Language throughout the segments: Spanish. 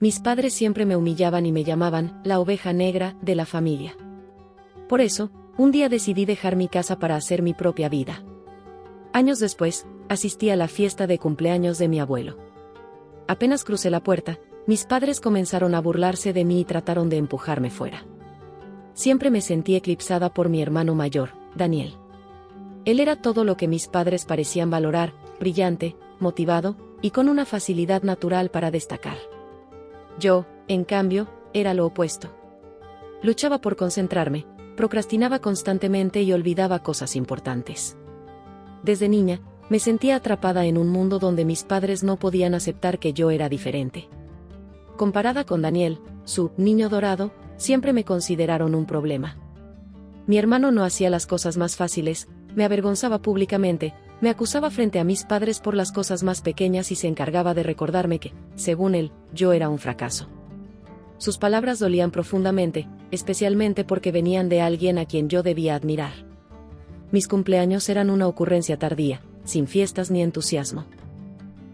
Mis padres siempre me humillaban y me llamaban la oveja negra de la familia. Por eso, un día decidí dejar mi casa para hacer mi propia vida. Años después, asistí a la fiesta de cumpleaños de mi abuelo. Apenas crucé la puerta, mis padres comenzaron a burlarse de mí y trataron de empujarme fuera. Siempre me sentí eclipsada por mi hermano mayor, Daniel. Él era todo lo que mis padres parecían valorar, brillante, motivado, y con una facilidad natural para destacar. Yo, en cambio, era lo opuesto. Luchaba por concentrarme, procrastinaba constantemente y olvidaba cosas importantes. Desde niña, me sentía atrapada en un mundo donde mis padres no podían aceptar que yo era diferente. Comparada con Daniel, su niño dorado, siempre me consideraron un problema. Mi hermano no hacía las cosas más fáciles, me avergonzaba públicamente, me acusaba frente a mis padres por las cosas más pequeñas y se encargaba de recordarme que, según él, yo era un fracaso. Sus palabras dolían profundamente, especialmente porque venían de alguien a quien yo debía admirar. Mis cumpleaños eran una ocurrencia tardía, sin fiestas ni entusiasmo.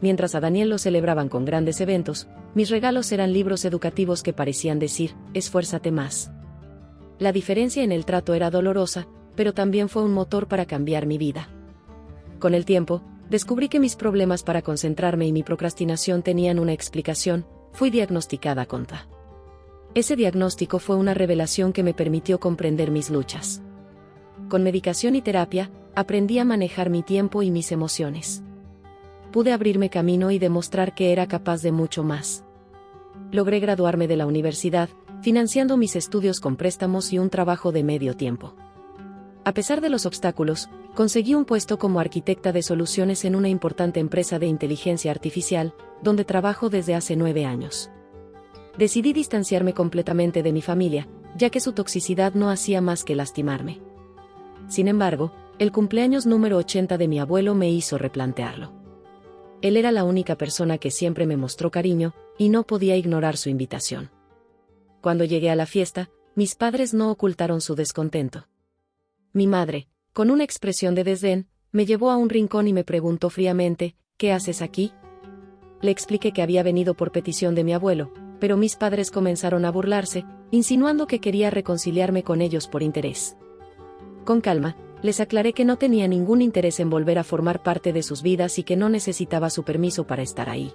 Mientras a Daniel lo celebraban con grandes eventos, mis regalos eran libros educativos que parecían decir, esfuérzate más. La diferencia en el trato era dolorosa, pero también fue un motor para cambiar mi vida. Con el tiempo, descubrí que mis problemas para concentrarme y mi procrastinación tenían una explicación, fui diagnosticada con TDA. Ese diagnóstico fue una revelación que me permitió comprender mis luchas. Con medicación y terapia, aprendí a manejar mi tiempo y mis emociones. Pude abrirme camino y demostrar que era capaz de mucho más. Logré graduarme de la universidad, financiando mis estudios con préstamos y un trabajo de medio tiempo. A pesar de los obstáculos, conseguí un puesto como arquitecta de soluciones en una importante empresa de inteligencia artificial, donde trabajo desde hace 9 años. Decidí distanciarme completamente de mi familia, ya que su toxicidad no hacía más que lastimarme. Sin embargo, el cumpleaños número 80 de mi abuelo me hizo replantearlo. Él era la única persona que siempre me mostró cariño, y no podía ignorar su invitación. Cuando llegué a la fiesta, mis padres no ocultaron su descontento. Mi madre, con una expresión de desdén, me llevó a un rincón y me preguntó fríamente, ¿qué haces aquí? Le expliqué que había venido por petición de mi abuelo, pero mis padres comenzaron a burlarse, insinuando que quería reconciliarme con ellos por interés. Con calma, les aclaré que no tenía ningún interés en volver a formar parte de sus vidas y que no necesitaba su permiso para estar ahí.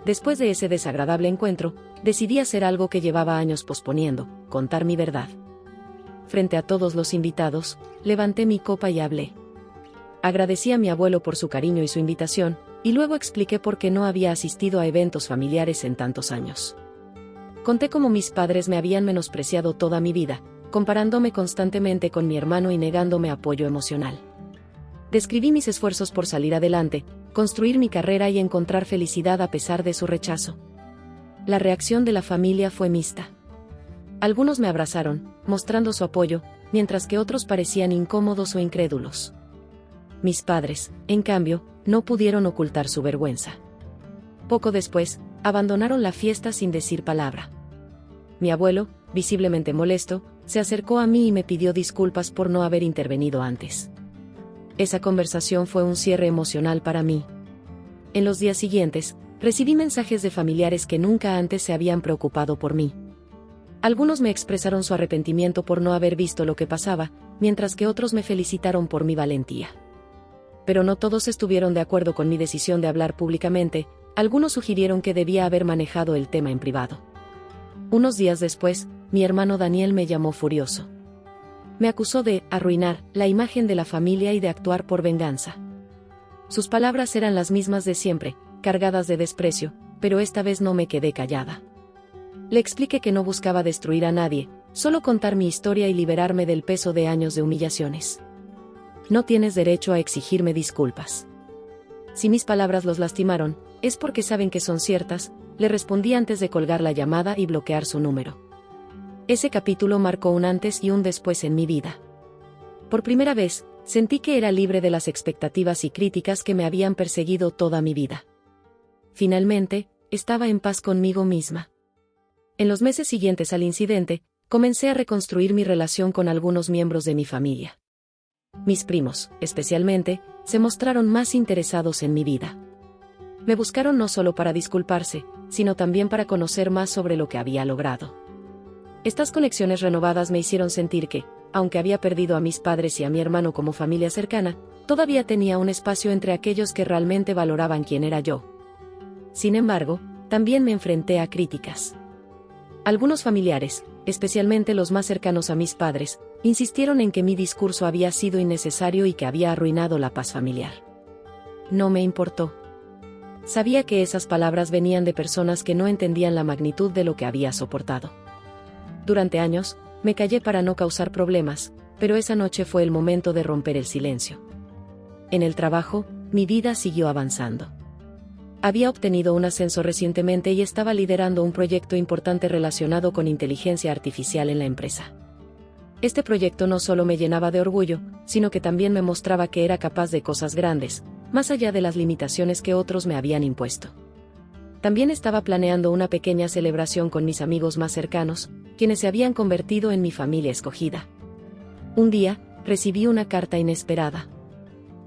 Después de ese desagradable encuentro, decidí hacer algo que llevaba años posponiendo, contar mi verdad. Frente a todos los invitados, levanté mi copa y hablé. Agradecí a mi abuelo por su cariño y su invitación, y luego expliqué por qué no había asistido a eventos familiares en tantos años. Conté cómo mis padres me habían menospreciado toda mi vida, comparándome constantemente con mi hermano y negándome apoyo emocional. Describí mis esfuerzos por salir adelante, construir mi carrera y encontrar felicidad a pesar de su rechazo. La reacción de la familia fue mixta. Algunos me abrazaron, mostrando su apoyo, mientras que otros parecían incómodos o incrédulos. Mis padres, en cambio, no pudieron ocultar su vergüenza. Poco después, abandonaron la fiesta sin decir palabra. Mi abuelo, visiblemente molesto, se acercó a mí y me pidió disculpas por no haber intervenido antes. Esa conversación fue un cierre emocional para mí. En los días siguientes, recibí mensajes de familiares que nunca antes se habían preocupado por mí. Algunos me expresaron su arrepentimiento por no haber visto lo que pasaba, mientras que otros me felicitaron por mi valentía. Pero no todos estuvieron de acuerdo con mi decisión de hablar públicamente, algunos sugirieron que debía haber manejado el tema en privado. Unos días después, mi hermano Daniel me llamó furioso. Me acusó de arruinar la imagen de la familia y de actuar por venganza. Sus palabras eran las mismas de siempre, cargadas de desprecio, pero esta vez no me quedé callada. Le expliqué que no buscaba destruir a nadie, solo contar mi historia y liberarme del peso de años de humillaciones. No tienes derecho a exigirme disculpas. Si mis palabras los lastimaron, es porque saben que son ciertas, le respondí antes de colgar la llamada y bloquear su número. Ese capítulo marcó un antes y un después en mi vida. Por primera vez, sentí que era libre de las expectativas y críticas que me habían perseguido toda mi vida. Finalmente, estaba en paz conmigo misma. En los meses siguientes al incidente, comencé a reconstruir mi relación con algunos miembros de mi familia. Mis primos, especialmente, se mostraron más interesados en mi vida. Me buscaron no solo para disculparse, sino también para conocer más sobre lo que había logrado. Estas conexiones renovadas me hicieron sentir que, aunque había perdido a mis padres y a mi hermano como familia cercana, todavía tenía un espacio entre aquellos que realmente valoraban quién era yo. Sin embargo, también me enfrenté a críticas. Algunos familiares, especialmente los más cercanos a mis padres, insistieron en que mi discurso había sido innecesario y que había arruinado la paz familiar. No me importó. Sabía que esas palabras venían de personas que no entendían la magnitud de lo que había soportado. Durante años, me callé para no causar problemas, pero esa noche fue el momento de romper el silencio. En el trabajo, mi vida siguió avanzando. Había obtenido un ascenso recientemente y estaba liderando un proyecto importante relacionado con inteligencia artificial en la empresa. Este proyecto no solo me llenaba de orgullo, sino que también me mostraba que era capaz de cosas grandes, más allá de las limitaciones que otros me habían impuesto. También estaba planeando una pequeña celebración con mis amigos más cercanos, quienes se habían convertido en mi familia escogida. Un día, recibí una carta inesperada.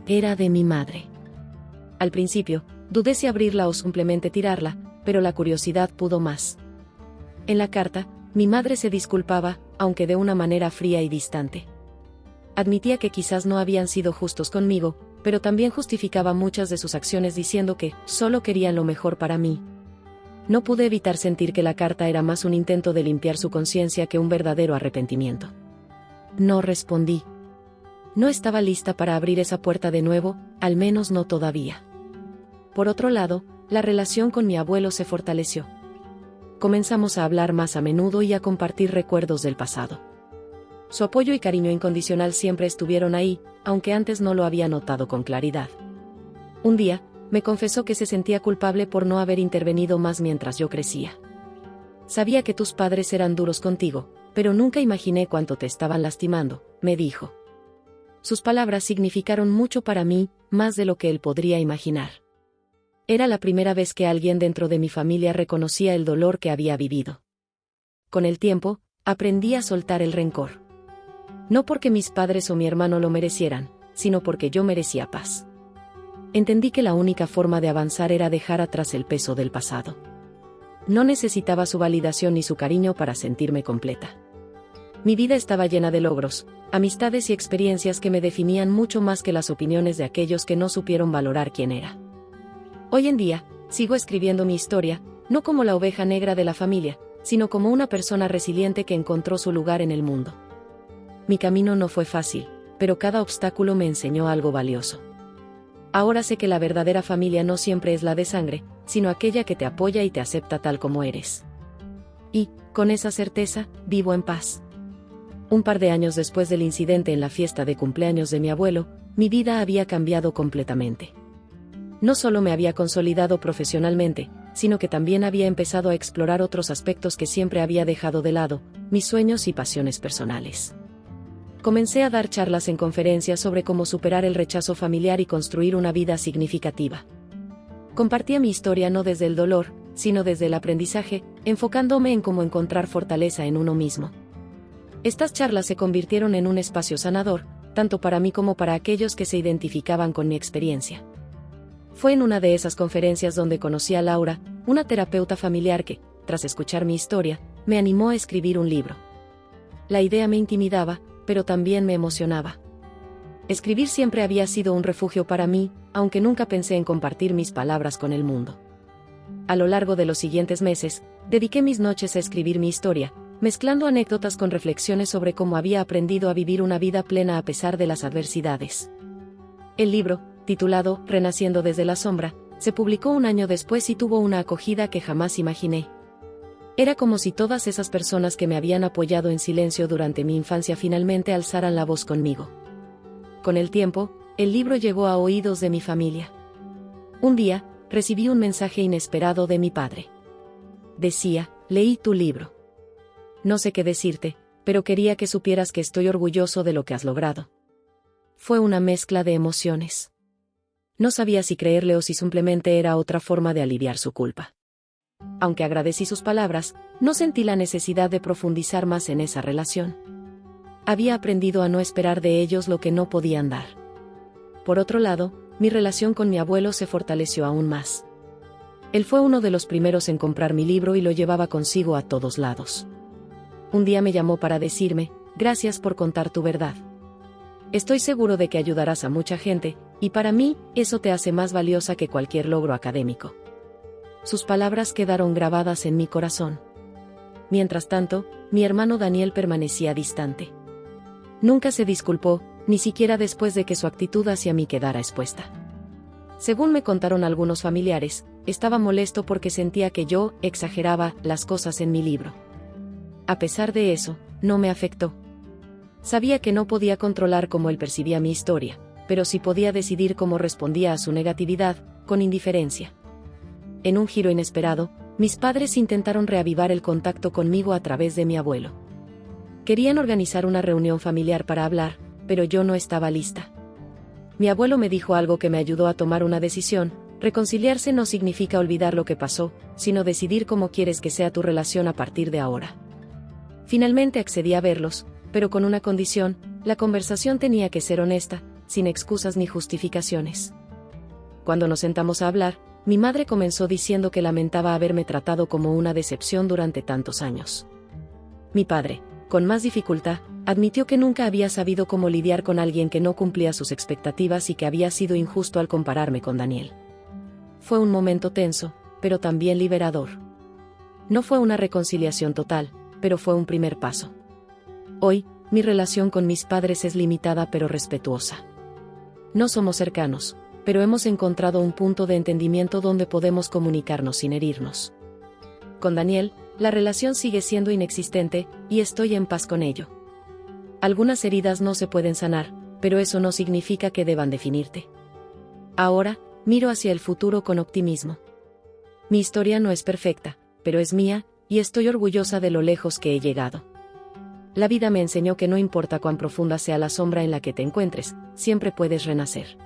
Era de mi madre. Al principio, dudé si abrirla o simplemente tirarla, pero la curiosidad pudo más. En la carta, mi madre se disculpaba, aunque de una manera fría y distante. Admitía que quizás no habían sido justos conmigo, pero también justificaba muchas de sus acciones diciendo que solo querían lo mejor para mí. No pude evitar sentir que la carta era más un intento de limpiar su conciencia que un verdadero arrepentimiento. No respondí. No estaba lista para abrir esa puerta de nuevo, al menos no todavía. Por otro lado, la relación con mi abuelo se fortaleció. Comenzamos a hablar más a menudo y a compartir recuerdos del pasado. Su apoyo y cariño incondicional siempre estuvieron ahí, aunque antes no lo había notado con claridad. Un día, me confesó que se sentía culpable por no haber intervenido más mientras yo crecía. Sabía que tus padres eran duros contigo, pero nunca imaginé cuánto te estaban lastimando, me dijo. Sus palabras significaron mucho para mí, más de lo que él podría imaginar. Era la primera vez que alguien dentro de mi familia reconocía el dolor que había vivido. Con el tiempo, aprendí a soltar el rencor. No porque mis padres o mi hermano lo merecieran, sino porque yo merecía paz. Entendí que la única forma de avanzar era dejar atrás el peso del pasado. No necesitaba su validación ni su cariño para sentirme completa. Mi vida estaba llena de logros, amistades y experiencias que me definían mucho más que las opiniones de aquellos que no supieron valorar quién era. Hoy en día, sigo escribiendo mi historia, no como la oveja negra de la familia, sino como una persona resiliente que encontró su lugar en el mundo. Mi camino no fue fácil, pero cada obstáculo me enseñó algo valioso. Ahora sé que la verdadera familia no siempre es la de sangre, sino aquella que te apoya y te acepta tal como eres. Y, con esa certeza, vivo en paz. Un par de años después del incidente en la fiesta de cumpleaños de mi abuelo, mi vida había cambiado completamente. No solo me había consolidado profesionalmente, sino que también había empezado a explorar otros aspectos que siempre había dejado de lado, mis sueños y pasiones personales. Comencé a dar charlas en conferencias sobre cómo superar el rechazo familiar y construir una vida significativa. Compartía mi historia no desde el dolor, sino desde el aprendizaje, enfocándome en cómo encontrar fortaleza en uno mismo. Estas charlas se convirtieron en un espacio sanador, tanto para mí como para aquellos que se identificaban con mi experiencia. Fue en una de esas conferencias donde conocí a Laura, una terapeuta familiar que, tras escuchar mi historia, me animó a escribir un libro. La idea me intimidaba, pero también me emocionaba. Escribir siempre había sido un refugio para mí, aunque nunca pensé en compartir mis palabras con el mundo. A lo largo de los siguientes meses, dediqué mis noches a escribir mi historia, mezclando anécdotas con reflexiones sobre cómo había aprendido a vivir una vida plena a pesar de las adversidades. El libro, titulado Renaciendo desde la sombra, se publicó un año después y tuvo una acogida que jamás imaginé. Era como si todas esas personas que me habían apoyado en silencio durante mi infancia finalmente alzaran la voz conmigo. Con el tiempo, el libro llegó a oídos de mi familia. Un día, recibí un mensaje inesperado de mi padre. Decía, leí tu libro. No sé qué decirte, pero quería que supieras que estoy orgulloso de lo que has logrado. Fue una mezcla de emociones. No sabía si creerle o si simplemente era otra forma de aliviar su culpa. Aunque agradecí sus palabras, no sentí la necesidad de profundizar más en esa relación. Había aprendido a no esperar de ellos lo que no podían dar. Por otro lado, mi relación con mi abuelo se fortaleció aún más. Él fue uno de los primeros en comprar mi libro y lo llevaba consigo a todos lados. Un día me llamó para decirme, gracias por contar tu verdad. Estoy seguro de que ayudarás a mucha gente, y para mí, eso te hace más valiosa que cualquier logro académico. Sus palabras quedaron grabadas en mi corazón. Mientras tanto, mi hermano Daniel permanecía distante. Nunca se disculpó, ni siquiera después de que su actitud hacia mí quedara expuesta. Según me contaron algunos familiares, estaba molesto porque sentía que yo exageraba las cosas en mi libro. A pesar de eso, no me afectó. Sabía que no podía controlar cómo él percibía mi historia, pero sí podía decidir cómo respondía a su negatividad, con indiferencia. En un giro inesperado, mis padres intentaron reavivar el contacto conmigo a través de mi abuelo. Querían organizar una reunión familiar para hablar, pero yo no estaba lista. Mi abuelo me dijo algo que me ayudó a tomar una decisión: reconciliarse no significa olvidar lo que pasó, sino decidir cómo quieres que sea tu relación a partir de ahora. Finalmente accedí a verlos, pero con una condición: la conversación tenía que ser honesta, sin excusas ni justificaciones. Cuando nos sentamos a hablar, mi madre comenzó diciendo que lamentaba haberme tratado como una decepción durante tantos años. Mi padre, con más dificultad, admitió que nunca había sabido cómo lidiar con alguien que no cumplía sus expectativas y que había sido injusto al compararme con Daniel. Fue un momento tenso, pero también liberador. No fue una reconciliación total, pero fue un primer paso. Hoy, mi relación con mis padres es limitada pero respetuosa. No somos cercanos, pero hemos encontrado un punto de entendimiento donde podemos comunicarnos sin herirnos. Con Daniel, la relación sigue siendo inexistente, y estoy en paz con ello. Algunas heridas no se pueden sanar, pero eso no significa que deban definirte. Ahora, miro hacia el futuro con optimismo. Mi historia no es perfecta, pero es mía, y estoy orgullosa de lo lejos que he llegado. La vida me enseñó que no importa cuán profunda sea la sombra en la que te encuentres, siempre puedes renacer.